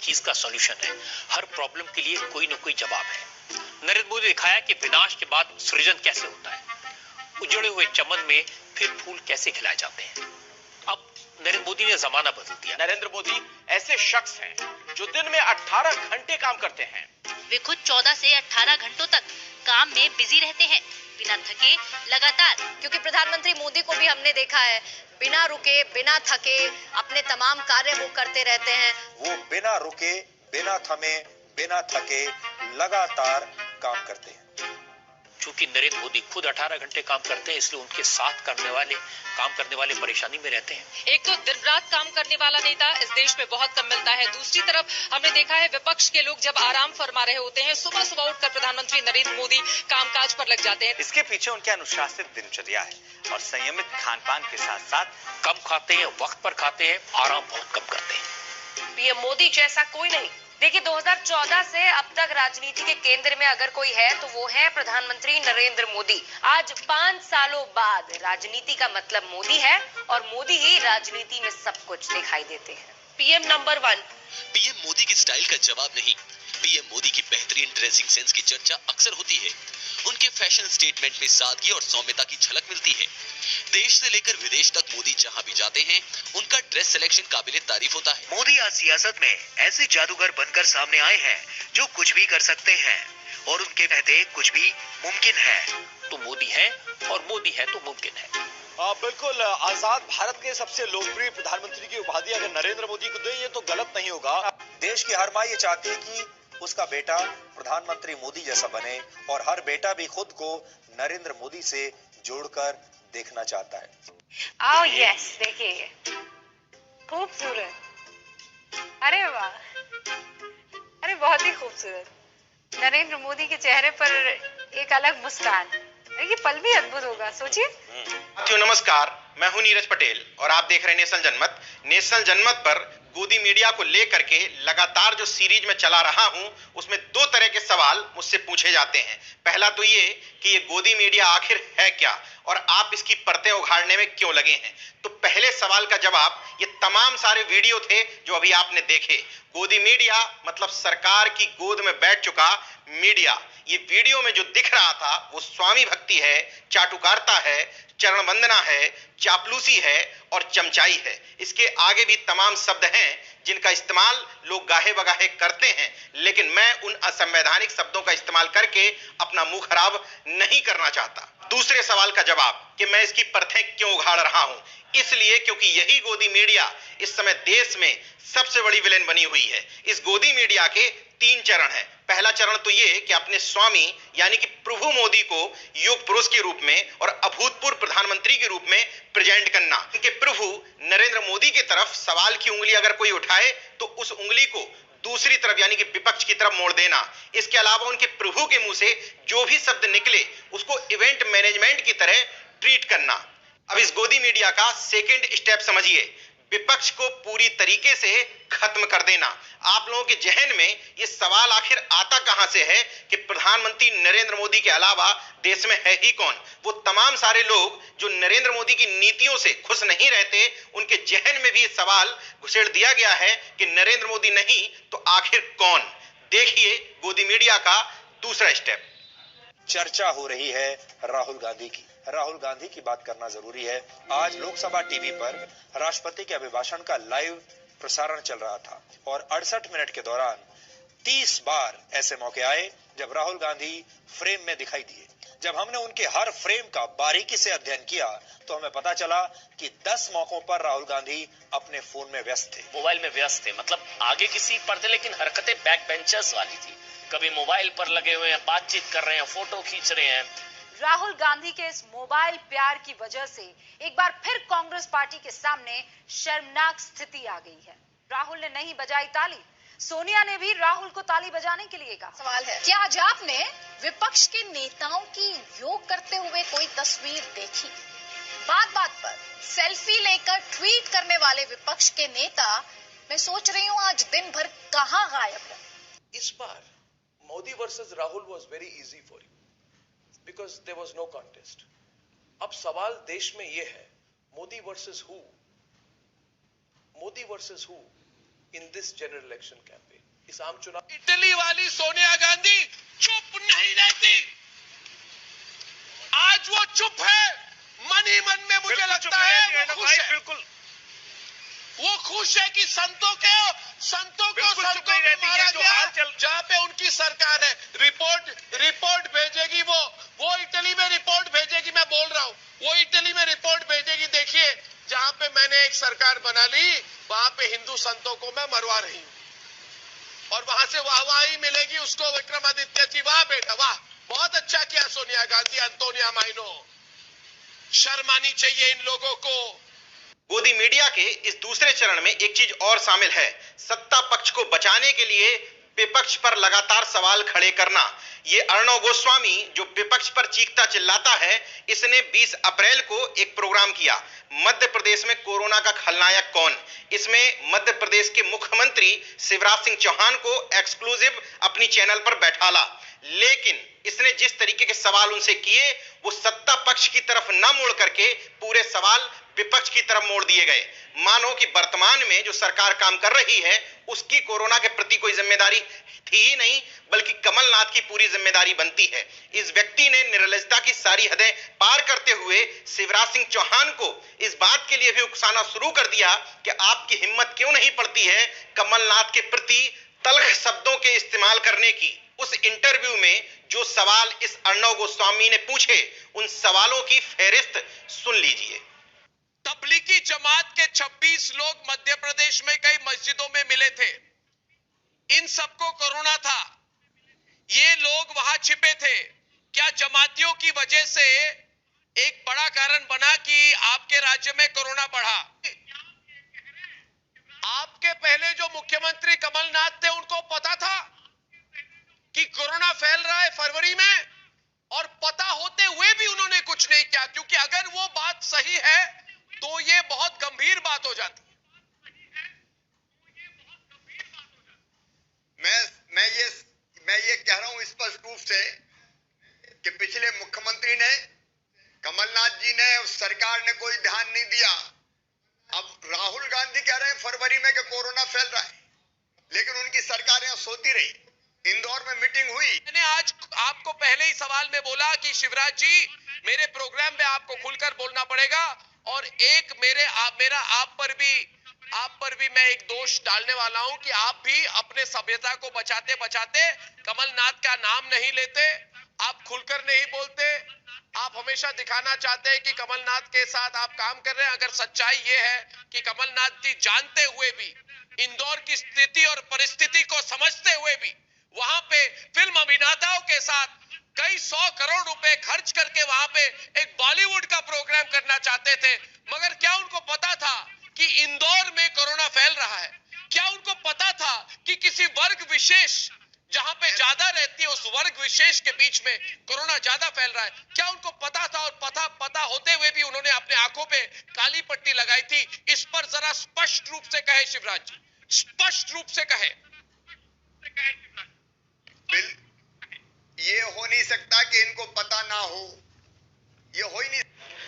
चीज का सॉल्यूशन है। हर प्रॉब्लम के लिए कोई ना कोई जवाब है। नरेंद्र मोदी ने दिखाया कि विनाश के बाद सृजन कैसे होता है। उजड़े हुए चमन में फिर फूल कैसे खिलाए जाते हैं। अब नरेंद्र मोदी ने जमाना बदल दिया। नरेंद्र मोदी ऐसे शख्स हैं जो दिन में 18 घंटे काम करते हैं। वे खुद 14 से 18 घंटों तक काम में बिजी रहते हैं, बिना थके, लगातार। क्योंकि प्रधानमंत्री मोदी को भी हमने देखा है, बिना रुके, बिना थके अपने तमाम कार्य वो करते रहते हैं। वो बिना रुके, बिना थमे, बिना थके लगातार काम करते हैं। चूंकि नरेंद्र मोदी खुद 18 घंटे काम करते हैं, इसलिए उनके साथ काम करने वाले परेशानी में रहते हैं। एक तो दिन रात काम करने वाला नेता इस देश में बहुत कम मिलता है। दूसरी तरफ हमने देखा है विपक्ष के लोग जब आराम फरमा रहे होते हैं, सुबह सुबह उठकर प्रधानमंत्री नरेंद्र मोदी कामकाज पर लग जाते हैं। इसके पीछे उनके अनुशासित दिनचर्या है और संयमित खान पान के साथ साथ कम खाते हैं, वक्त पर खाते हैं, आराम बहुत कम करते हैं। पीएम मोदी जैसा कोई नहीं। देखिए 2014 से अब तक राजनीति के केंद्र में अगर कोई है तो वो है प्रधानमंत्री नरेंद्र मोदी। आज 5 सालों बाद राजनीति का मतलब मोदी है और मोदी ही राजनीति में सब कुछ दिखाई देते हैं। PM number 1। पीएम मोदी की स्टाइल का जवाब नहीं। पीएम मोदी की बेहतरीन ड्रेसिंग सेंस की चर्चा अक्सर होती है। उनके फैशन स्टेटमेंट में सादगी और सौम्यता की झलक मिलती है। देश से लेकर विदेश तक मोदी जहां भी जाते हैं, उनका ड्रेस सिलेक्शन काबिले तारीफ होता है। मोदी आज सियासत में ऐसे जादूगर बनकर सामने आए हैं जो कुछ भी कर सकते हैं और उनके कहते कुछ भी मुमकिन है। तो मोदी है और मोदी है तो मुमकिन है। बिल्कुल, आजाद भारत के सबसे लोकप्रिय प्रधानमंत्री की उपाधि अगर नरेंद्र मोदी को दे, ये तो गलत नहीं होगा। देश की हर माँ ये चाहती है कि उसका बेटा प्रधानमंत्री मोदी जैसा बने और हर बेटा भी खुद को नरेंद्र मोदी से जोड़कर देखना चाहता है। ओह यस, देखिए खूबसूरत। अरे वाह, अरे बहुत ही खूबसूरत। नरेंद्र मोदी के चेहरे पर एक अलग मुस्कान। ये पल भी अद्भुत होगा, सोचिए। साथियों नमस्कार, मैं हूं नीरज पटेल और आप देख रहे हैं नेशनल जनमत। नेशनल जनमत पर गोदी मीडिया को लेकर के लगातार जो सीरीज में चला रहा हूं, उसमें 2 तरह के सवाल मुझसे पूछे जाते हैं। पहला तो ये कि ये गोदी मीडिया आखिर है क्या और आप इसकी परतें उखाड़ने में क्यों लगे हैं। तो पहले सवाल का जवाब, ये तमाम सारे वीडियो थे जो अभी आपने देखे। गोदी मीडिया मतलब सरकार की गोद में बैठ चुका मीडिया। ये वीडियो में जो दिख रहा था वो स्वामी भक्ति है, चाटुकारिता है, चरण वंदना है, चापलूसी है और चमचाई है। इसके आगे भी तमाम शब्द हैं जिनका इस्तेमाल लोग गाहे बगाहे करते हैं, लेकिन मैं उन असंवैधानिक शब्दों का इस्तेमाल करके अपना मुंह खराब नहीं करना चाहता। दूसरे सवाल का जवाब कि मैं इसकी परतें क्यों उखाड़ रहा हूं, इसलिए क्योंकि यही गोदी मीडिया इस समय देश में सबसे बड़ी विलेन बनी हुई है। इस गोदी मीडिया के 3 चरण हैं। पहला चरण तो ये कि अपने स्वामी यानी कि प्रभु मोदी को युग पुरुष के रूप में और अभूतपूर्व प्रधानमंत्री के रूप में प्रेजेंट करना। इनके प्रभु नरेंद्र मोदी की तरफ सवाल की उंगली अगर कोई उठाए तो उस उंगली को दूसरी तरफ यानी कि विपक्ष की तरफ मोड़ देना। इसके अलावा उनके प्रभु के मुंह से जो भी शब्द निकले उसको इवेंट मैनेजमेंट की तरह ट्रीट करना। अब इस गोदी मीडिया का सेकंड स्टेप समझिए, विपक्ष को पूरी तरीके से खत्म कर देना। आप लोगों के जहन में ये सवाल आखिर आता कहां से है कि प्रधानमंत्री नरेंद्र मोदी के अलावा देश में है ही कौन। वो तमाम सारे लोग जो नरेंद्र मोदी की नीतियों से खुश नहीं रहते, उनके जहन में भी ये सवाल घुसेड़ दिया गया है कि नरेंद्र मोदी नहीं तो आखिर कौन। देखिए गोदी मीडिया का दूसरा स्टेप। चर्चा हो रही है राहुल गांधी की। राहुल गांधी की बात करना जरूरी है। आज लोकसभा टीवी पर राष्ट्रपति के अभिभाषण का लाइव प्रसारण चल रहा था और 68 मिनट के दौरान 30 बार ऐसे मौके आए जब राहुल गांधी फ्रेम में दिखाई दिए। जब हमने उनके हर फ्रेम का बारीकी से अध्ययन किया तो हमें पता चला कि 10 मौकों पर राहुल गांधी अपने फोन में व्यस्त थे, मोबाइल में व्यस्त थे। मतलब आगे किसी पर थे लेकिन हरकतें बैक बेंचर्स वाली थी। कभी मोबाइल पर लगे हुए हैं, बातचीत कर रहे हैं, फोटो खींच रहे हैं। राहुल गांधी के इस मोबाइल प्यार की वजह से एक बार फिर कांग्रेस पार्टी के सामने शर्मनाक स्थिति आ गई है। राहुल ने नहीं बजाई ताली, सोनिया ने भी राहुल को ताली बजाने के लिए कहा। सवाल है, क्या आज आपने विपक्ष के नेताओं की योग करते हुए कोई तस्वीर देखी? बात बात पर सेल्फी लेकर ट्वीट करने वाले विपक्ष के नेता, मैं सोच रही हूँ आज दिन भर कहाँ गायब है। इस बार Modi versus Rahul was very easy for you because there was no contest. अब सवाल देश में यह है, Modi versus who? Modi versus who? in this general election campaign. इस आम चुनाव इटली वाली सोनिया गांधी चुप नहीं रहती। आज वो चुप है, मन ही मन में मुझे लगता है वो खुश है। बिल्कुल वो खुश है कि संतों को मारा गया, जहां पे उनकी सरकार है। रिपोर्ट भेजेगी वो इटली में रिपोर्ट भेजेगी। मैं बोल रहा हूं वो इटली में रिपोर्ट भेजेगी। देखिए जहां पे मैंने एक सरकार बना ली वहां पे हिंदू संतों को मैं मरवा रही हूं और वहां से वाहवाही मिलेगी उसको विक्रमादित्य की। वाह बेटा वाह, बहुत अच्छा किया सोनिया गांधी, अंतोनिया माइनो। शर्म आनी चाहिए इन लोगों को। गोदी मीडिया के इस दूसरे चरण में एक चीज और शामिल है, सत्ता पक्ष को बचाने के लिए विपक्ष पर लगातार सवाल खड़े करना। ये अर्णव गोस्वामी जो विपक्ष पर चीखता चिल्लाता है, इसने 20 अप्रैल को एक प्रोग्राम किया, मध्य प्रदेश में कोरोना का खलनायक कौन। इसमें मध्य प्रदेश के मुख्यमंत्री शिवराज सिंह चौहान को एक्सक्लूसिव अपनी चैनल पर बैठाला, लेकिन इसने जिस तरीके के सवाल उनसे किए वो सत्ता पक्ष की तरफ न मोड़ करके पूरे सवाल विपक्ष की तरफ मोड़ दिए गए। मानो कि वर्तमान में जो सरकार काम कर रही है उसकी कोरोना के प्रति कोई जिम्मेदारी थी ही नहीं, बल्कि कमलनाथ की पूरी जिम्मेदारी बनती है। इस व्यक्ति ने निर्लजता की सारी हदें पार करते हुए शिवराज सिंह चौहान को इस बात के लिए भी उकसाना शुरू कर दिया कि आपकी हिम्मत क्यों नहीं पड़ती है कमलनाथ के प्रति तल्ख शब्दों के इस्तेमाल करने की। उस इंटरव्यू में जो सवाल इस अर्णव गोस्वामी ने पूछे, उन सवालों की फहरिस्त सुन लीजिए। तबलीगी जमात के 26 लोग मध्य प्रदेश में कई मस्जिदों में मिले थे, इन सबको कोरोना था, ये लोग वहां छिपे थे। क्या जमातियों की वजह से एक बड़ा कारण बना कि आपके राज्य में कोरोना बढ़ा? आपके पहले जो मुख्यमंत्री कमलनाथ थे उनको पता था कि कोरोना फैल रहा है फरवरी में, और पता होते हुए भी उन्होंने कुछ नहीं किया, क्योंकि अगर वो बात सही है तो ये बहुत गंभीर बात हो जाती। मैं ये कह रहा हूं स्पष्ट रूप से कि पिछले मुख्यमंत्री ने, कमलनाथ जी ने, उस सरकार ने कोई ध्यान नहीं दिया। अब राहुल गांधी कह रहे हैं फरवरी में कि कोरोना फैल रहा है, लेकिन उनकी सरकार यहां सोती रही। इंदौर में मीटिंग हुई। मैंने आज आपको पहले ही सवाल में बोला कि शिवराज जी मेरे प्रोग्राम में आपको खुलकर बोलना पड़ेगा, और एक मेरा आप पर भी मैं एक दोष डालने वाला हूं कि आप भी अपने सभ्यता को बचाते बचाते कमलनाथ का नाम नहीं लेते, आप खुलकर नहीं बोलते। आप हमेशा दिखाना चाहते हैं कि कमलनाथ के साथ आप काम कर रहे हैं। अगर सच्चाई ये है कि कमलनाथ जी जानते हुए भी, इंदौर की स्थिति और परिस्थिति को समझते हुए भी, वहां पे फिल्म अभिनेताओं के साथ कई 100 करोड़ रुपए खर्च करके वहां पे एक बॉलीवुड का प्रोग्राम करना चाहते थे, मगर क्या उनको पता था कि इंदौर में कोरोना फैल रहा है? क्या उनको पता था कि किसी वर्ग विशेष जहां पे ज्यादा रहती है उस वर्ग विशेष के बीच में कोरोना ज्यादा फैल रहा है? क्या उनको पता था? और पता होते हुए भी उन्होंने अपने आंखों पे काली पट्टी लगाई थी। इस पर जरा स्पष्ट रूप से कहे शिवराज जी, स्पष्ट रूप से कहे। ये हो नहीं सकता कि इनको पता ना हो, ये हो ही नहीं।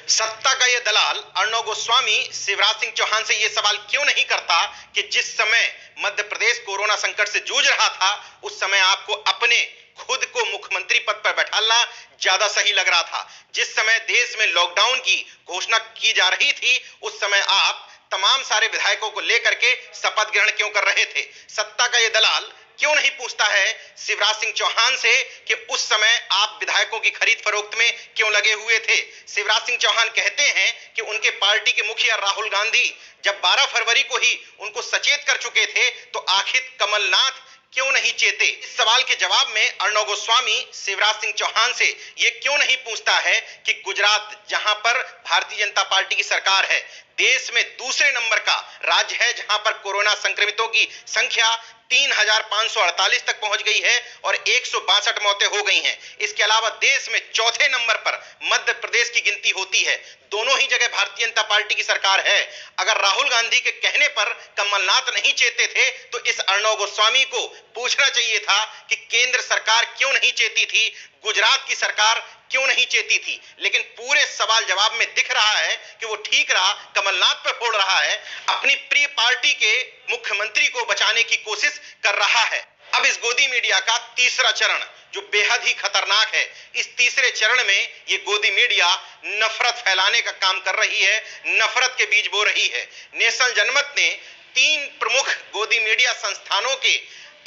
सत्ता का ये दलाल अर्णव गोस्वामी शिवराज सिंह चौहान से ये सवाल क्यों नहीं करता कि जिस समय मध्य प्रदेश कोरोना संकट से जूझ रहा था उस समय आपको अपने खुद को मुख्यमंत्री पद पर बैठाना ज्यादा सही लग रहा था। जिस समय देश में लॉकडाउन की घोषणा की जा रही थी उस समय आप तमाम सारे विधायकों को लेकर के शपथ ग्रहण क्यों कर रहे थे? सत्ता का ये दलाल क्यों नहीं पूछता है शिवराज सिंह चौहान से कि उस समय आप विधायकों की खरीद फरोख्त में क्यों लगे हुए थे? शिवराज सिंह चौहान कहते हैं कि उनके पार्टी के मुखिया राहुल गांधी जब 12 फरवरी को ही उनको सचेत कर चुके थे तो आखिर कमलनाथ क्यों नहीं चेते? इस सवाल के जवाब में अर्णव गोस्वामी शिवराज सिंह चौहान से ये क्यों नहीं पूछता है कि गुजरात जहां पर भारतीय जनता पार्टी की सरकार है, देश में दूसरे नंबर का राज्य है जहां पर कोरोना संक्रमितों की संख्या 3,548 तक पहुंच गई है और 162 मौतें हो गई हैं। इसके अलावा देश में चौथे नंबर पर मध्य प्रदेश की गिनती होती है। दोनों ही जगह भारतीय जनता पार्टी की सरकार है। अगर राहुल गांधी के कहने पर कमलनाथ नहीं चेते थे तो इस अर्णव गोस्वामी को पूछना चाहिए था कि केंद्र सरकार क्यों नहीं चेती थी गुजरात की सरकार क्यों नहीं चेती थी? लेकिन पूरे सवाल जवाब में दिख रहा है कि वो ठीक रहा, कमलनाथ पर फोड़ रहा है, अपनी प्रिय पार्टी के मुख्यमंत्री को बचाने की कोशिश कर रहा है। अब इस गोदी मीडिया का तीसरा चरण जो बेहद ही खतरनाक है, इस तीसरे चरण में ये गोदी मीडिया नफरत फैलाने का काम कर रही है, नफरत के बीज बो रही है। नेशनल जनमत ने 3 प्रमुख गोदी मीडिया संस्थानों के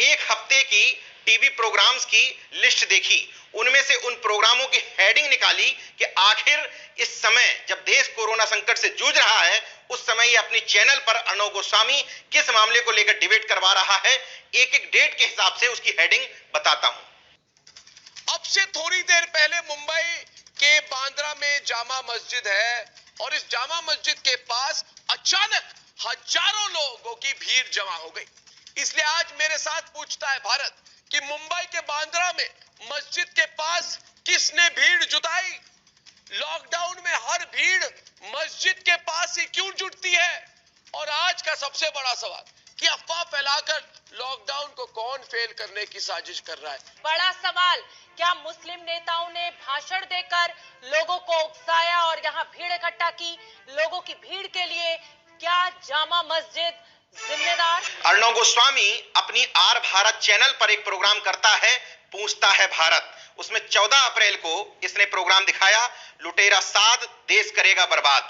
एक हफ्ते की टीवी प्रोग्राम्स की लिस्ट देखी। उनमें से उन प्रोग्रामों की हेडिंग निकाली कि आखिर इस समय जब देश कोरोना संकट से जूझ रहा है, उस समय ये अपनी चैनल पर अर्णव गोस्वामी किस मामले को लेकर डिबेट करवा रहा है। एक एक डेट के हिसाब से उसकी हेडिंग बताता हूं। अब से थोड़ी देर पहले मुंबई के बांद्रा में जामा मस्जिद है और इस जामा मस्जिद के पास अचानक हजारों लोगों की भीड़ जमा हो गई। इसलिए आज मेरे साथ पूछता है भारत कि मुंबई के बांद्रा में मस्जिद के पास किसने भीड़ जुटाई? लॉकडाउन में हर भीड़ मस्जिद के पास ही क्यों जुटती है? और आज का सबसे बड़ा सवाल कि अफवाह फैलाकर लॉकडाउन को कौन फेल करने की साजिश कर रहा है? बड़ा सवाल, क्या मुस्लिम नेताओं ने भाषण देकर लोगों को उकसाया और यहाँ भीड़ इकट्ठा की? लोगों की भीड़ के लिए क्या जामा मस्जिद जिम्मेदार? अर्णव गोस्वामी अपनी आर भारत चैनल पर एक प्रोग्राम करता है, पूछता है भारत। उसमें 14 अप्रैल को इसने प्रोग्राम दिखाया, लुटेरा साध देश करेगा बर्बाद।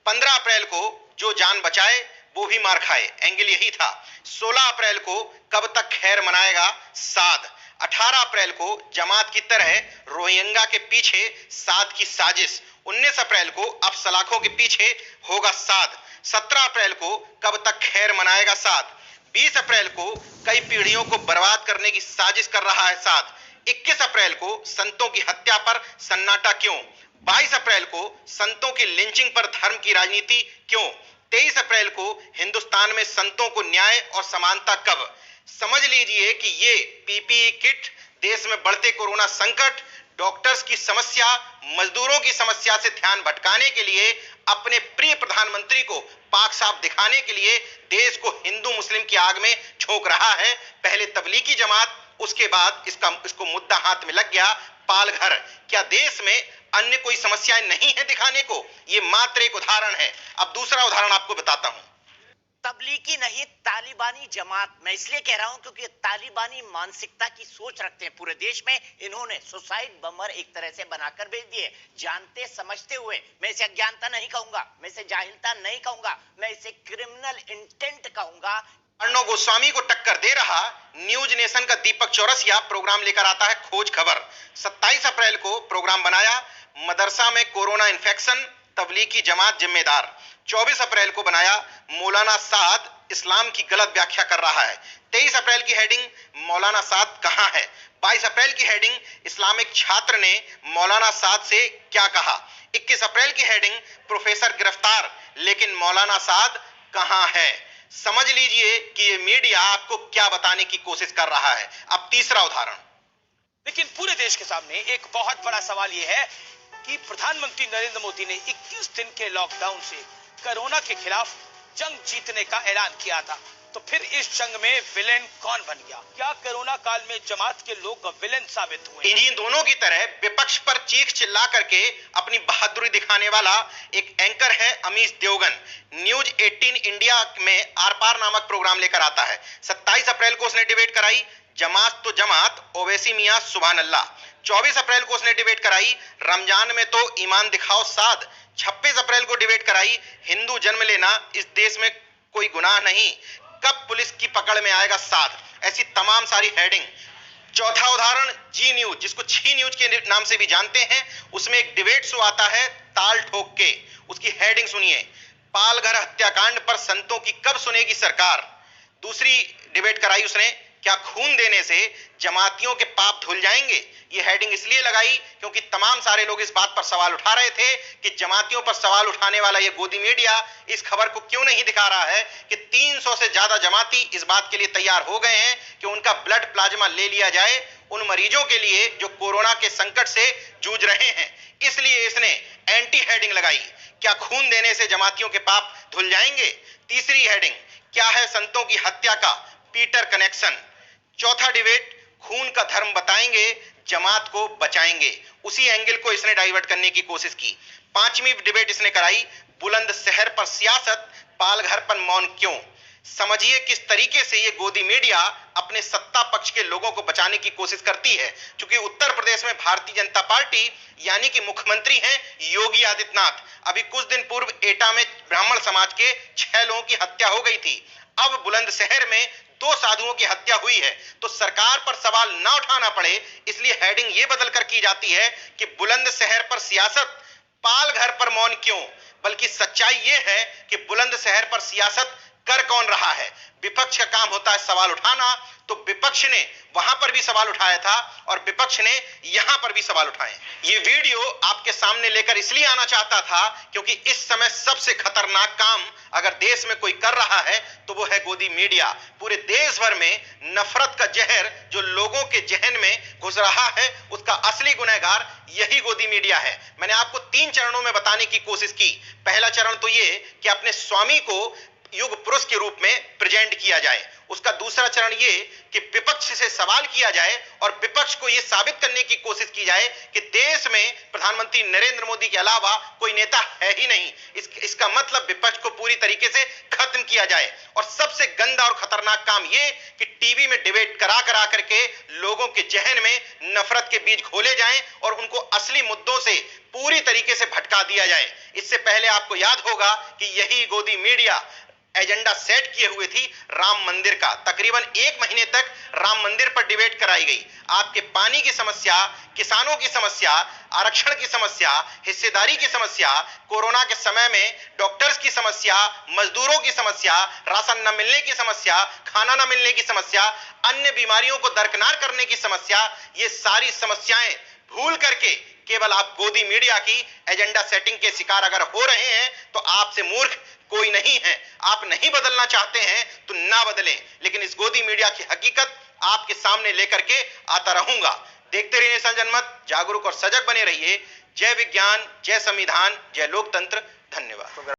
15 अप्रैल को जो जान बचाए वो भी मार खाए, एंगल यही था। 16 अप्रैल को कब तक खैर मनाएगा साध। 18 अप्रैल को जमात की तरह रोहिंग्या के पीछे साध की साजिश। 19 अप्रैल को अब सलाखों के पीछे होगा साध। 17 अप्रैल को कब तक खैर मनाएगा साध। 20 अप्रैल को कई पीढ़ियों को बर्बाद करने की साजिश कर रहा है साध। 21 अप्रैल को संतों की हत्या पर सन्नाटा क्यों? 22 अप्रैल को संतों की लिंचिंग पर धर्म की राजनीति क्यों? 23 अप्रैल को हिंदुस्तान में संतों को न्याय और समानता कब? समझ लीजिए कि ये पीपीई किट, देश में बढ़ते कोरोना संकट, डॉक्टर्स की समस्या, मजदूरों की समस्या से ध्यान भटकाने के लिए, अपने प्रिय प्रधानमंत्री को पाक साफ दिखाने के लिए देश को हिंदू मुस्लिम की आग में झोंक रहा है। पहले तबलीगी जमात, उसके बाद इसको मुद्दा हाथ में लग गया पालघर। क्या देश में अन्य कोई समस्याएं नहीं है दिखाने को? ये मात्र एक उदाहरण है। अब दूसरा उदाहरण आपको बताता हूं। तबलीगी नहीं, तालिबानी जमात। मैं इसलिए कह रहा हूं क्योंकि तालिबानी मानसिकता की सोच रखते हैं पूरे देश में। इन्होंने सुसाइड बमर एक तरह से बनाकर भेज दिए, जानते समझते हुए। मैं इसे अज्ञानता नहीं कहूंगा, मैं इसे जाहिलता नहीं कहूंगा, मैं इसे क्रिमिनल इंटेंट कहूंगा। अर्णव गोस्वामी को टक्कर दे रहा न्यूज नेशन का दीपक चौरसिया प्रोग्राम लेकर आता है खोज खबर। 27 अप्रैल को प्रोग्राम बनाया, मदरसा में कोरोना इन्फेक्शन, तबलीगी जमात जिम्मेदार। 24 अप्रैल को बनाया, मौलाना साद इस्लाम की गलत व्याख्या कर रहा है। 23 अप्रैल की हेडिंग, मौलाना साद कहां है? 22 अप्रैल की हेडिंग, इस्लामिक छात्र ने मौलाना साद से क्या कहा? 21 अप्रैल की हेडिंग, प्रोफेसर गिरफ्तार लेकिन मौलाना साद कहां है? समझ लीजिए कि ये मीडिया आपको क्या बताने की कोशिश कर रहा है। अब तीसरा उदाहरण। लेकिन पूरे देश के सामने एक बहुत बड़ा सवाल यह है कि प्रधानमंत्री नरेंद्र मोदी ने 21 दिन के लॉकडाउन से कोरोना के खिलाफ जंग जीतने का ऐलान किया था। तो फिर इस जंग में विलेन कौन बन गया? क्या कोरोना काल में जमात के लोग विलेन साबित हुए? इन दोनों की तरह विपक्ष पर चीख चिल्ला करके अपनी बहादुरी दिखाने वाला एक एंकर है अमीश देवगन। न्यूज 18 इंडिया में आर पार नामक प्रोग्राम लेकर आता है। 27 अप्रैल को उसने डिबेट कराई, जमात तो जमात, ओवैसी मियां सुभान अल्लाह। 24 अप्रैल को उसने डिबेट कराई, रमजान में तो ईमान दिखाओ साध। 26 अप्रैल को डिबेट कराई, हिंदू जन्म लेना इस देश में कोई गुनाह नहीं, कब पुलिस की पकड़ में आएगा साध। ऐसी तमाम सारी हेडिंग। चौथा उदाहरण, जी न्यूज, जिसको छी न्यूज के नाम से भी जानते हैं, उसमें एक डिबेट शो आता है ताल ठोक के। उसकी हेडिंग सुनिए, पालघर हत्याकांड पर संतों की कब सुनेगी सरकार। दूसरी डिबेट कराई उसने, क्या खून देने से जमातियों के पाप धुल जाएंगे। ये हेडिंग इसलिए लगाई क्योंकि तमाम सारे लोग इस बात पर सवाल उठा रहे थे कि जमातियों पर सवाल उठाने वाला ये गोदी मीडिया इस खबर को क्यों नहीं दिखा रहा है कि 300 से ज्यादा जमाती इस बात के लिए तैयार हो गए हैं कि उनका ब्लड प्लाज्मा ले लिया जाए उन मरीजों के लिए जो कोरोना के संकट से जूझ रहे हैं। इसलिए इसने एंटी हेडिंग लगाई, क्या खून देने से जमातियों के पाप धुल जाएंगे। तीसरी हेडिंग, क्या है संतों की हत्या का पीटर कनेक्शन। चौथा डिबेट, खून का धर्म बताएंगे, जमात को बचाएंगे। उसी एंगल को इसने डाइवर्ट करने की कोशिश की। 5वीं डिबेट इसने कराई, बुलंदशहर पर सियासत, पालघर पर मौन क्यों। समझिए किस तरीके से ये गोदी मीडिया अपने सत्ता पक्ष के लोगों को बचाने की कोशिश करती है। क्योंकि उत्तर प्रदेश में भारतीय जनता पार्टी यानी कि मुख्यमंत्री हैं योगी आदित्यनाथ। अभी कुछ दिन पूर्व एटा में ब्राह्मण समाज के 6 लोगों की हत्या हो गई थी। अब बुलंदशहर में 2 साधुओं की हत्या हुई है। तो सरकार पर सवाल ना उठाना पड़े इसलिए हेडिंग ये बदल कर की जाती है कि बुलंदशहर पर सियासत, पालघर पर मौन क्यों। बल्कि सच्चाई ये है कि बुलंदशहर पर सियासत कर कौन रहा है। विपक्ष का काम होता है सवाल उठाना, तो विपक्ष ने वहां पर भी सवाल उठाया था और विपक्ष ने यहां पर भी सवाल उठाए। ये वीडियो आपके सामने लेकर इसलिए आना चाहता था क्योंकि इस समय सबसे खतरनाक काम अगर देश में कोई कर रहा है तो वो है गोदी मीडिया। पूरे देश भर में नफरत का जहर जो लोगों के जहन में घुस रहा है उसका असली गुनहगार यही गोदी मीडिया है। मैंने आपको 3 चरणों में बताने की कोशिश की। पहला चरण तो ये कि अपने स्वामी को युग पुरुष के रूप में प्रेजेंट किया जाए। उसका दूसरा चरण ये कि विपक्ष से सवाल किया जाए और विपक्ष को यह साबित करने की कोशिश की जाए कि देश में प्रधानमंत्री नरेंद्र मोदी के अलावा कोई नेता है ही नहीं। इसका मतलब विपक्ष को पूरी तरीके से खत्म किया जाए। और सबसे गंदा और खतरनाक काम ये कि टीवी में डिबेट करा करके लोगों के जहन में नफरत के बीज खोले जाएं और उनको असली मुद्दों से पूरी तरीके से भटका दिया जाए। इससे पहले आपको याद होगा कि यही गोदी मीडिया एजेंडा सेट किए हुए थी राम मंदिर का। तकरीबन 1 महीने तक राम मंदिर पर डिबेट कराई गई। आपके पानी की समस्या, किसानों की समस्या, आरक्षण की समस्या, हिस्सेदारी की समस्या, कोरोना के समय में डॉक्टर्स की समस्या, मजदूरों की समस्या, राशन न मिलने की समस्या, खाना न मिलने की समस्या, अन्य बीमारियों को दरकिनार करने की समस्या, ये सारी समस्याएं भूल करके केवल आप गोदी मीडिया की एजेंडा सेटिंग के शिकार अगर हो रहे हैं तो आपसे मूर्ख कोई नहीं है। आप नहीं बदलना चाहते हैं तो ना बदलें, लेकिन इस गोदी मीडिया की हकीकत आपके सामने लेकर के आता रहूंगा। देखते रहिए नेशन जनमत, जागरूक और सजग बने रहिए। जय विज्ञान, जय संविधान, जय लोकतंत्र। धन्यवाद।